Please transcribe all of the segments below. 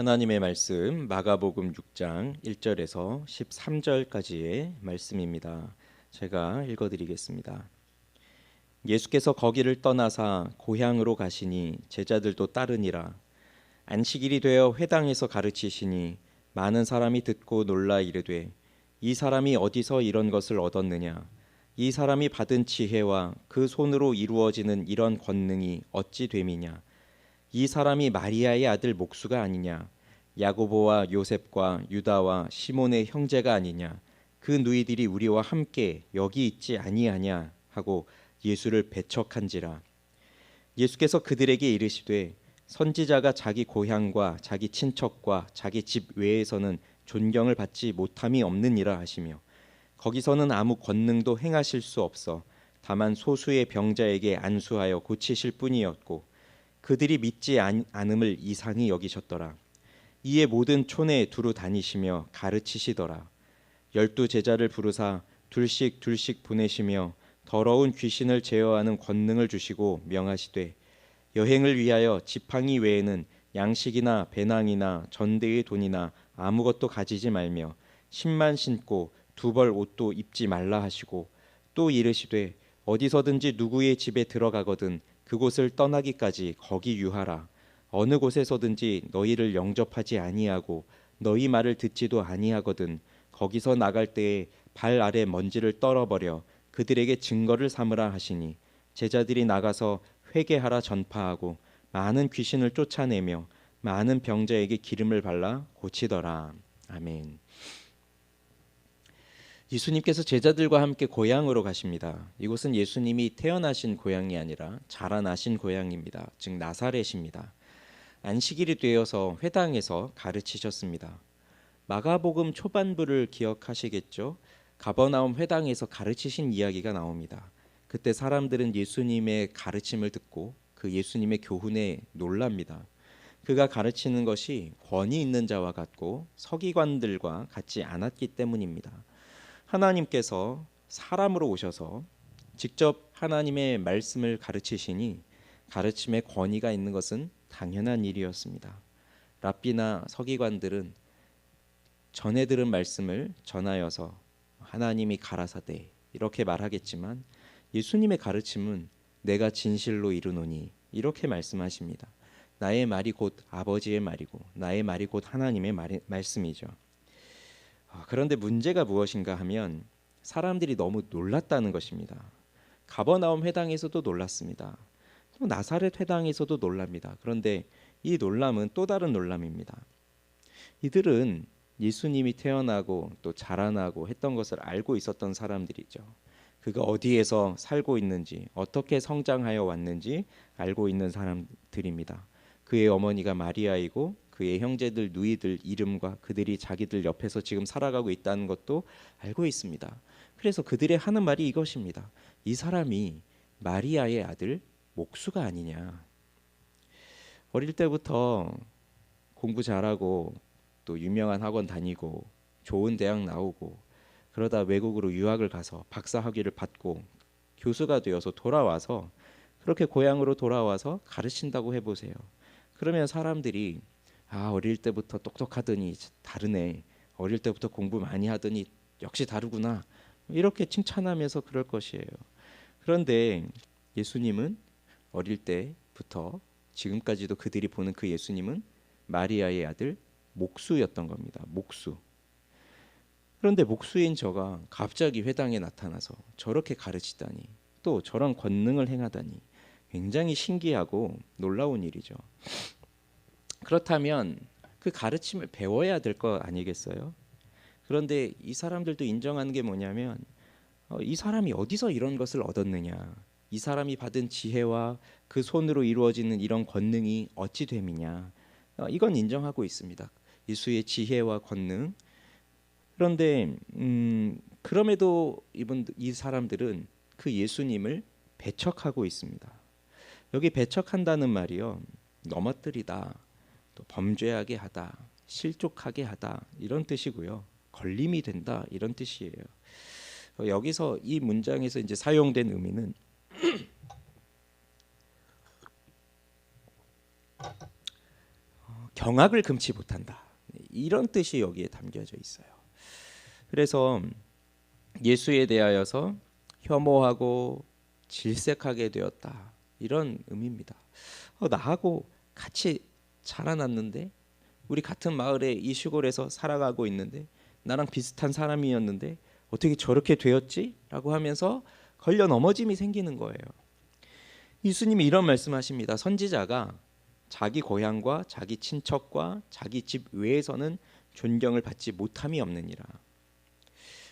하나님의 말씀 마가복음 6장 1절에서 13절까지의 말씀입니다. 제가 읽어드리겠습니다. 예수께서 거기를 떠나사 고향으로 가시니 제자들도 따르니라. 안식일이 되어 회당에서 가르치시니 많은 사람이 듣고 놀라 이르되 이 사람이 어디서 이런 것을 얻었느냐? 이 사람이 받은 지혜와 그 손으로 이루어지는 이런 권능이 어찌 됨이냐? 이 사람이 마리아의 아들 목수가 아니냐? 야고보와 요셉과 유다와 시몬의 형제가 아니냐? 그 누이들이 우리와 함께 여기 있지 아니하냐? 하고 예수를 배척한지라. 예수께서 그들에게 이르시되 선지자가 자기 고향과 자기 친척과 자기 집 외에서는 존경을 받지 못함이 없느니라 하시며 거기서는 아무 권능도 행하실 수 없어 다만 소수의 병자에게 안수하여 고치실 뿐이었고 그들이 믿지 않음을 이상히 여기셨더라. 이에 모든 촌에 두루 다니시며 가르치시더라. 12 제자를 부르사 둘씩 둘씩 보내시며 더러운 귀신을 제어하는 권능을 주시고 명하시되 여행을 위하여 지팡이 외에는 양식이나 배낭이나 전대의 돈이나 아무것도 가지지 말며 신만 신고 두 벌 옷도 입지 말라 하시고 또 이르시되 어디서든지 누구의 집에 들어가거든 그곳을 떠나기까지 거기 유하라. 어느 곳에서든지 너희를 영접하지 아니하고 너희 말을 듣지도 아니하거든 거기서 나갈 때에 발 아래 먼지를 떨어버려 그들에게 증거를 삼으라 하시니 제자들이 나가서 회개하라 전파하고 많은 귀신을 쫓아내며 많은 병자에게 기름을 발라 고치더라. 아멘. 예수님께서 제자들과 함께 고향으로 가십니다. 이곳은 예수님이 태어나신 고향이 아니라 자라나신 고향입니다. 즉 나사렛입니다. 안식일이 되어서 회당에서 가르치셨습니다. 마가복음 초반부를 기억하시겠죠? 가버나움 회당에서 가르치신 이야기가 나옵니다. 그때 사람들은 예수님의 가르침을 듣고 그 예수님의 교훈에 놀랍니다. 그가 가르치는 것이 권위 있는 자와 같고 서기관들과 같지 않았기 때문입니다. 하나님께서 사람으로 오셔서 직접 하나님의 말씀을 가르치시니 가르침에 권위가 있는 것은 당연한 일이었습니다. 랍비나 서기관들은 전에 들은 말씀을 전하여서 하나님이 가라사대 이렇게 말하겠지만 예수님의 가르침은 내가 진실로 이르노니 이렇게 말씀하십니다. 나의 말이 곧 아버지의 말이고 나의 말이 곧 하나님의 말씀이죠. 그런데 문제가 무엇인가 하면 사람들이 너무 놀랐다는 것입니다. 가버나움 회당에서도 놀랐습니다. 또 나사렛 회당에서도 놀랍니다. 그런데 이 놀람은 또 다른 놀람입니다. 이들은 예수님이 태어나고 또 자라나고 했던 것을 알고 있었던 사람들이죠. 그가 어디에서 살고 있는지 어떻게 성장하여 왔는지 알고 있는 사람들입니다. 그의 어머니가 마리아이고 그의 형제들 누이들 이름과 그들이 자기들 옆에서 지금 살아가고 있다는 것도 알고 있습니다. 그래서 그들의 하는 말이 이것입니다. 이 사람이 마리아의 아들 목수가 아니냐. 어릴 때부터 공부 잘하고 또 유명한 학원 다니고 좋은 대학 나오고 그러다 외국으로 유학을 가서 박사 학위를 받고 교수가 되어서 돌아와서 그렇게 고향으로 돌아와서 가르친다고 해보세요. 그러면 사람들이 어릴 때부터 똑똑하더니 다르네. 어릴 때부터 공부 많이 하더니 역시 다르구나. 이렇게 칭찬하면서 그럴 것이에요. 그런데 예수님은 어릴 때부터 지금까지도 그들이 보는 그 예수님은 마리아의 아들 목수였던 겁니다. 목수. 그런데 목수인 저가 갑자기 회당에 나타나서 저렇게 가르치다니 또 저런 권능을 행하다니 굉장히 신기하고 놀라운 일이죠. 그렇다면 그 가르침을 배워야 될 거 아니겠어요? 그런데 이 사람들도 인정하는 게 뭐냐면 이 사람이 어디서 이런 것을 얻었느냐, 이 사람이 받은 지혜와 그 손으로 이루어지는 이런 권능이 어찌 됨이냐, 이건 인정하고 있습니다. 예수의 지혜와 권능. 그런데 그럼에도 이 사람들은 그 예수님을 배척하고 있습니다. 여기 배척한다는 말이요, 넘어뜨리다, 또 범죄하게 하다, 실족하게 하다 이런 뜻이고요. 걸림이 된다 이런 뜻이에요. 여기서 이 문장에서 이제 사용된 의미는 경악을 금치 못한다. 이런 뜻이 여기에 담겨져 있어요. 그래서 예수에 대하여서 혐오하고 질색하게 되었다. 이런 의미입니다. 나하고 같이 자라났는데, 우리 같은 마을에 이 시골에서 살아가고 있는데, 나랑 비슷한 사람이었는데 어떻게 저렇게 되었지? 라고 하면서 걸려 넘어짐이 생기는 거예요. 예수님이 이런 말씀하십니다. 선지자가 자기 고향과 자기 친척과 자기 집 외에서는 존경을 받지 못함이 없느니라.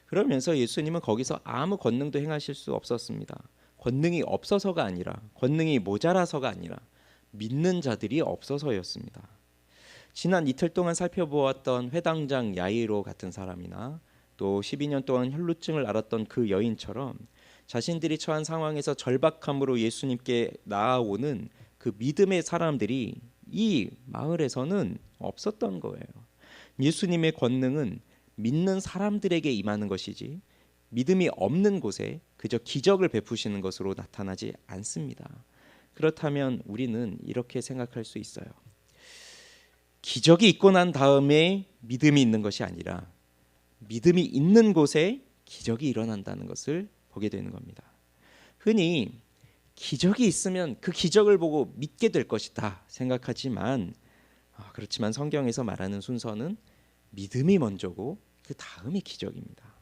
그러면서 예수님은 거기서 아무 권능도 행하실 수 없었습니다. 권능이 없어서가 아니라, 권능이 모자라서가 아니라 믿는 자들이 없어서였습니다. 지난 이틀 동안 살펴보았던 회당장 야이로 같은 사람이나 또 12년 동안 혈루증을 앓았던 그 여인처럼 자신들이 처한 상황에서 절박함으로 예수님께 나아오는 그 믿음의 사람들이 이 마을에서는 없었던 거예요. 예수님의 권능은 믿는 사람들에게 임하는 것이지 믿음이 없는 곳에 그저 기적을 베푸시는 것으로 나타나지 않습니다. 그렇다면 우리는 이렇게 생각할 수 있어요. 기적이 있고 난 다음에 믿음이 있는 것이 아니라 믿음이 있는 곳에 기적이 일어난다는 것을 보게 되는 겁니다. 흔히 기적이 있으면 그 기적을 보고 믿게 될 것이다 생각하지만, 그렇지만 성경에서 말하는 순서는 믿음이 먼저고 그 다음이 기적입니다.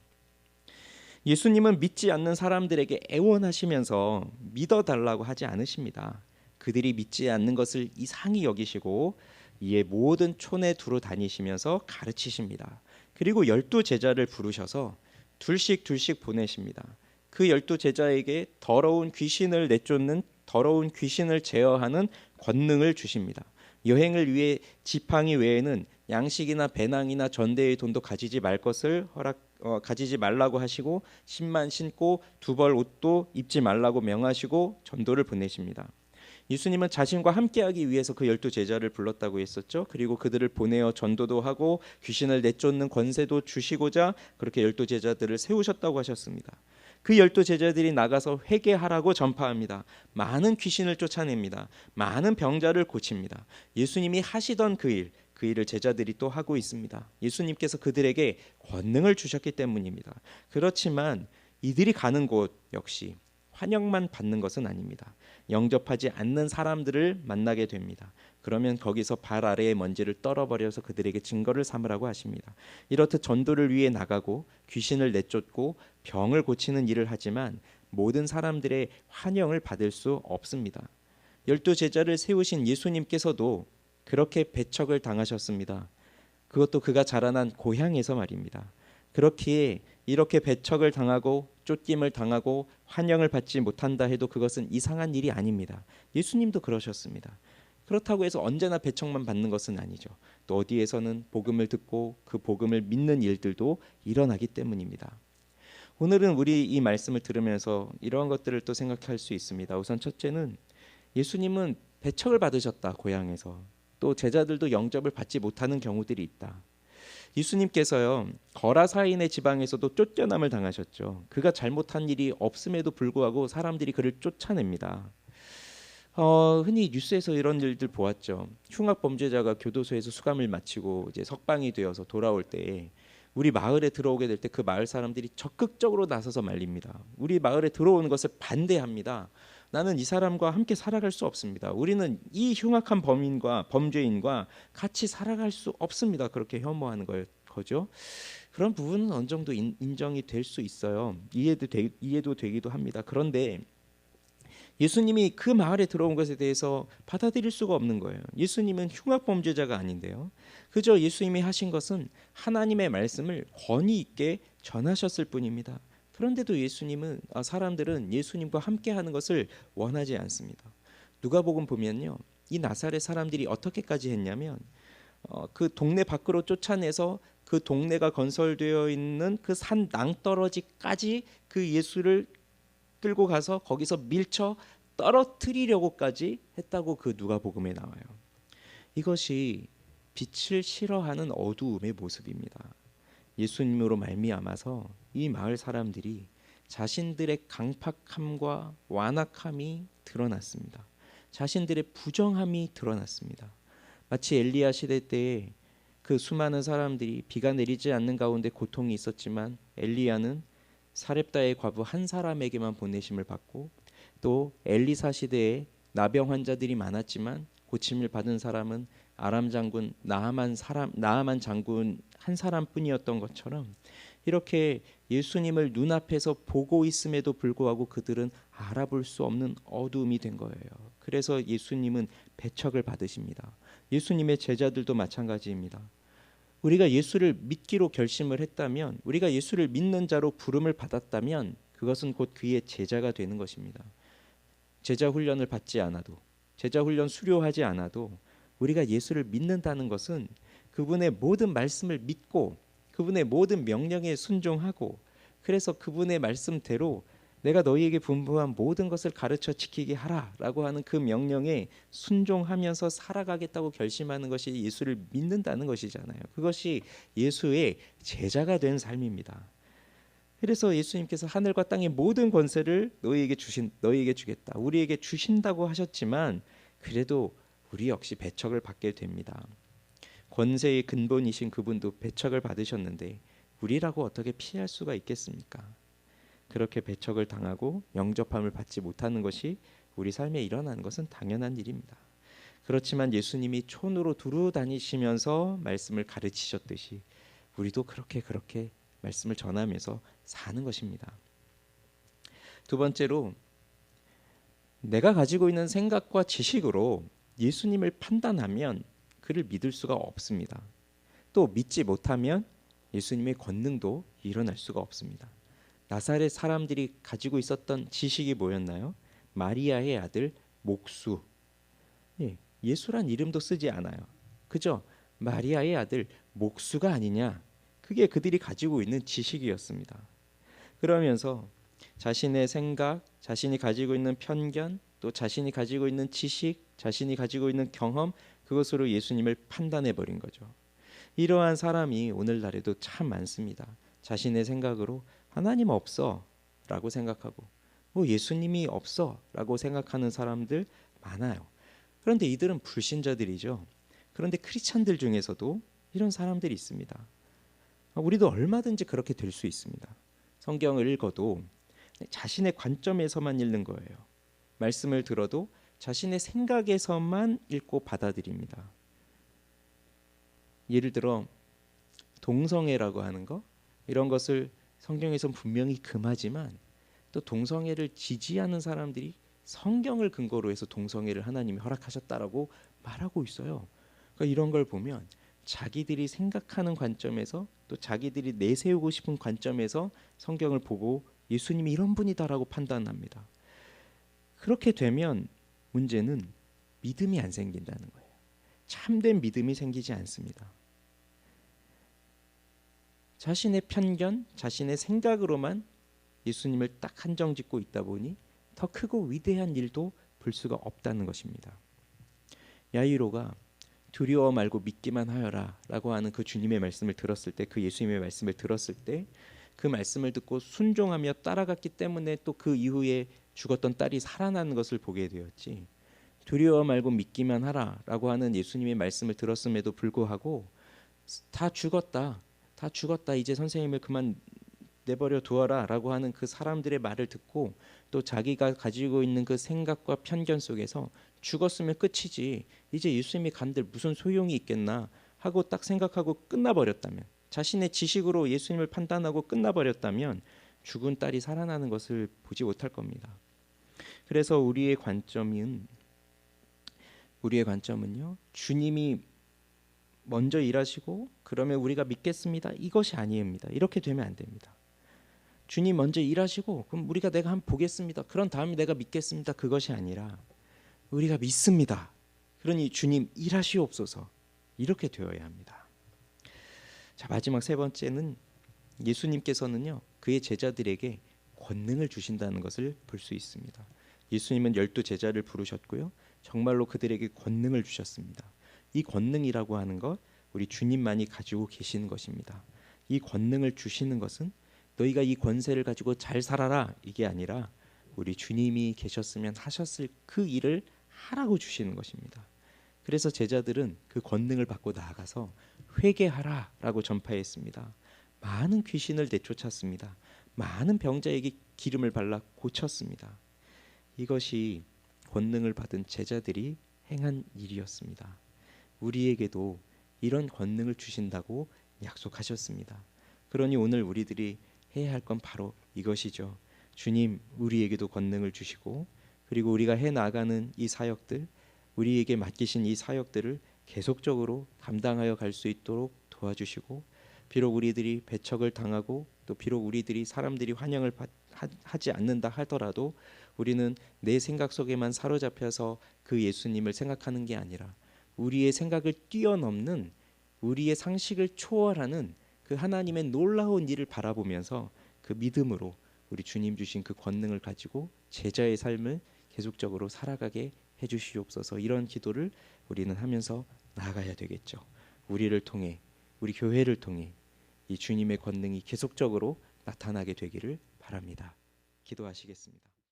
예수님은 믿지 않는 사람들에게 애원하시면서 믿어달라고 하지 않으십니다. 그들이 믿지 않는 것을 이상히 여기시고 이에 모든 촌에 두루 다니시면서 가르치십니다. 그리고 12제자를 부르셔서 둘씩 보내십니다. 그 12제자에게 더러운 귀신을 내쫓는, 더러운 귀신을 제어하는 권능을 주십니다. 여행을 위해 지팡이 외에는 양식이나 배낭이나 전대의 돈도 가지지 가지지 말라고 하시고, 신만 신고 두 벌 옷도 입지 말라고 명하시고 전도를 보내십니다. 예수님은 자신과 함께하기 위해서 그 12제자를 불렀다고 했었죠. 그리고 그들을 보내어 전도도 하고 귀신을 내쫓는 권세도 주시고자 그렇게 12제자들을 세우셨다고 하셨습니다. 그 12제자들이 나가서 회개하라고 전파합니다. 많은 귀신을 쫓아냅니다. 많은 병자를 고칩니다. 예수님이 하시던 그 일을 제자들이 또 하고 있습니다. 예수님께서 그들에게 권능을 주셨기 때문입니다. 그렇지만 이들이 가는 곳 역시 환영만 받는 것은 아닙니다. 영접하지 않는 사람들을 만나게 됩니다. 그러면 거기서 발 아래의 먼지를 떨어버려서 그들에게 증거를 삼으라고 하십니다. 이렇듯 전도를 위해 나가고 귀신을 내쫓고 병을 고치는 일을 하지만 모든 사람들의 환영을 받을 수 없습니다. 12제자를 세우신 예수님께서도 그렇게 배척을 당하셨습니다. 그것도 그가 자라난 고향에서 말입니다. 그렇기에 이렇게 배척을 당하고 쫓김을 당하고 환영을 받지 못한다 해도 그것은 이상한 일이 아닙니다. 예수님도 그러셨습니다. 그렇다고 해서 언제나 배척만 받는 것은 아니죠. 또 어디에서는 복음을 듣고 그 복음을 믿는 일들도 일어나기 때문입니다. 오늘은 우리 이 말씀을 들으면서 이러한 것들을 또 생각할 수 있습니다. 우선 첫째는 예수님은 배척을 받으셨다, 고향에서. 또 제자들도 영접을 받지 못하는 경우들이 있다. 예수님께서요, 거라사인의 지방에서도 쫓겨남을 당하셨죠. 그가 잘못한 일이 없음에도 불구하고 사람들이 그를 쫓아냅니다. 흔히 뉴스에서 이런 일들 보았죠. 흉악 범죄자가 교도소에서 수감을 마치고 이제 석방이 되어서 돌아올 때 우리 마을에 들어오게 될 때 그 마을 사람들이 적극적으로 나서서 말립니다. 우리 마을에 들어오는 것을 반대합니다. 나는 이 사람과 함께 살아갈 수 없습니다. 우리는 이 흉악한 범죄인과 같이 살아갈 수 없습니다. 그렇게 혐오하는 거죠. 그런 부분은 어느 정도 인정이 될 수 있어요. 이해도 되기도 합니다. 그런데 예수님이 그 마을에 들어온 것에 대해서 받아들일 수가 없는 거예요. 예수님은 흉악 범죄자가 아닌데요. 그저 예수님이 하신 것은 하나님의 말씀을 권위 있게 전하셨을 뿐입니다. 그런데도 사람들은 예수님과 함께하는 것을 원하지 않습니다. 누가복음 보면요, 이 나사렛 사람들이 어떻게까지 했냐면 그 동네 밖으로 쫓아내서 그 동네가 건설되어 있는 그 산 낭떠러지까지 그 예수를 끌고 가서 거기서 밀쳐 떨어뜨리려고까지 했다고 그 누가복음에 나와요. 이것이 빛을 싫어하는 어두움의 모습입니다. 예수님으로 말미암아서 이 마을 사람들이 자신들의 강팍함과 완악함이 드러났습니다. 자신들의 부정함이 드러났습니다. 마치 엘리야 시대 때에 그 수많은 사람들이 비가 내리지 않는 가운데 고통이 있었지만 엘리야는 사렙다의 과부 한 사람에게만 보내심을 받고, 또 엘리사 시대에 나병 환자들이 많았지만 고침을 받은 사람은 아람 장군 나아만 장군 한 사람뿐이었던 것처럼, 이렇게 예수님을 눈앞에서 보고 있음에도 불구하고 그들은 알아볼 수 없는 어두움이 된 거예요. 그래서 예수님은 배척을 받으십니다. 예수님의 제자들도 마찬가지입니다. 우리가 예수를 믿기로 결심을 했다면, 우리가 예수를 믿는 자로 부름을 받았다면 그것은 곧 그의 제자가 되는 것입니다. 제자 훈련을 받지 않아도, 제자 훈련 수료하지 않아도 우리가 예수를 믿는다는 것은 그분의 모든 말씀을 믿고 그분의 모든 명령에 순종하고, 그래서 그분의 말씀대로 내가 너희에게 분부한 모든 것을 가르쳐 지키게 하라라고 하는 그 명령에 순종하면서 살아가겠다고 결심하는 것이 예수를 믿는다는 것이잖아요. 그것이 예수의 제자가 된 삶입니다. 그래서 예수님께서 하늘과 땅의 모든 권세를 너희에게 주겠다, 우리에게 주신다고 하셨지만, 그래도 우리 역시 배척을 받게 됩니다. 권세의 근본이신 그분도 배척을 받으셨는데 우리라고 어떻게 피할 수가 있겠습니까? 그렇게 배척을 당하고 영접함을 받지 못하는 것이 우리 삶에 일어나는 것은 당연한 일입니다. 그렇지만 예수님이 촌으로 두루 다니시면서 말씀을 가르치셨듯이 우리도 그렇게 말씀을 전하면서 사는 것입니다. 두 번째로, 내가 가지고 있는 생각과 지식으로 예수님을 판단하면 그를 믿을 수가 없습니다. 또 믿지 못하면 예수님의 권능도 일어날 수가 없습니다. 나사렛 사람들이 가지고 있었던 지식이 뭐였나요? 마리아의 아들 목수. 예수란 이름도 쓰지 않아요. 그죠? 마리아의 아들 목수가 아니냐. 그게 그들이 가지고 있는 지식이었습니다. 그러면서 자신의 생각, 자신이 가지고 있는 편견, 또 자신이 가지고 있는 지식, 자신이 가지고 있는 경험, 그것으로 예수님을 판단해 버린 거죠. 이러한 사람이 오늘날에도 참 많습니다. 자신의 생각으로 하나님 없어 라고 생각하고, 예수님이 없어 라고 생각하는 사람들 많아요. 그런데 이들은 불신자들이죠. 그런데 크리스찬들 중에서도 이런 사람들이 있습니다. 우리도 얼마든지 그렇게 될 수 있습니다. 성경을 읽어도 자신의 관점에서만 읽는 거예요. 말씀을 들어도 자신의 생각에서만 읽고 받아들입니다. 예를 들어 동성애라고 하는 거, 이런 것을 성경에선 분명히 금하지만 또 동성애를 지지하는 사람들이 성경을 근거로 해서 동성애를 하나님이 허락하셨다라고 말하고 있어요. 그러니까 이런 걸 보면 자기들이 생각하는 관점에서, 또 자기들이 내세우고 싶은 관점에서 성경을 보고 예수님이 이런 분이다라고 판단합니다. 그렇게 되면 문제는 믿음이 안 생긴다는 거예요. 참된 믿음이 생기지 않습니다. 자신의 편견, 자신의 생각으로만 예수님을 딱 한정짓고 있다 보니 더 크고 위대한 일도 볼 수가 없다는 것입니다. 야이로가 두려워 말고 믿기만 하여라 라고 하는 그 주님의 말씀을 들었을 때, 그 예수님의 말씀을 들었을 때, 그 말씀을 듣고 순종하며 따라갔기 때문에 또 그 이후에 죽었던 딸이 살아나는 것을 보게 되었지, 두려워 말고 믿기만 하라 라고 하는 예수님의 말씀을 들었음에도 불구하고 다 죽었다, 이제 선생님을 그만 내버려 두어라 라고 하는 그 사람들의 말을 듣고, 또 자기가 가지고 있는 그 생각과 편견 속에서 죽었으면 끝이지, 이제 예수님이 간들 무슨 소용이 있겠나 하고 딱 생각하고 끝나버렸다면, 자신의 지식으로 예수님을 판단하고 끝나버렸다면 죽은 딸이 살아나는 것을 보지 못할 겁니다. 그래서 우리의 관점은요, 주님이 먼저 일하시고 그러면 우리가 믿겠습니다, 이것이 아닙니다. 이렇게 되면 안 됩니다. 주님 먼저 일하시고 그럼 내가 한번 보겠습니다, 그런 다음에 내가 믿겠습니다, 그것이 아니라 우리가 믿습니다, 그러니 주님 일하시옵소서, 이렇게 되어야 합니다. 자, 마지막 세 번째는 예수님께서는요, 그의 제자들에게 권능을 주신다는 것을 볼 수 있습니다. 예수님은 12제자를 부르셨고요, 정말로 그들에게 권능을 주셨습니다. 이 권능이라고 하는 것, 우리 주님만이 가지고 계시는 것입니다. 이 권능을 주시는 것은 너희가 이 권세를 가지고 잘 살아라, 이게 아니라 우리 주님이 계셨으면 하셨을 그 일을 하라고 주시는 것입니다. 그래서 제자들은 그 권능을 받고 나아가서 회개하라라고 전파했습니다. 많은 귀신을 내쫓았습니다. 많은 병자에게 기름을 발라 고쳤습니다. 이것이 권능을 받은 제자들이 행한 일이었습니다. 우리에게도 이런 권능을 주신다고 약속하셨습니다. 그러니 오늘 우리들이 해야 할 건 바로 이것이죠. 주님, 우리에게도 권능을 주시고, 그리고 우리가 해 나가는 이 사역들, 우리에게 맡기신 이 사역들을 계속적으로 감당하여 갈 수 있도록 도와주시고, 비록 우리들이 배척을 당하고 또 비록 우리들이 사람들이 환영을 하지 않는다 하더라도 우리는 내 생각 속에만 사로잡혀서 그 예수님을 생각하는 게 아니라 우리의 생각을 뛰어넘는, 우리의 상식을 초월하는 그 하나님의 놀라운 일을 바라보면서 그 믿음으로 우리 주님 주신 그 권능을 가지고 제자의 삶을 계속적으로 살아가게 해주시옵소서. 이런 기도를 우리는 하면서 나아가야 되겠죠. 우리를 통해, 우리 교회를 통해 이 주님의 권능이 계속적으로 나타나게 되기를 바랍니다. 기도하시겠습니다.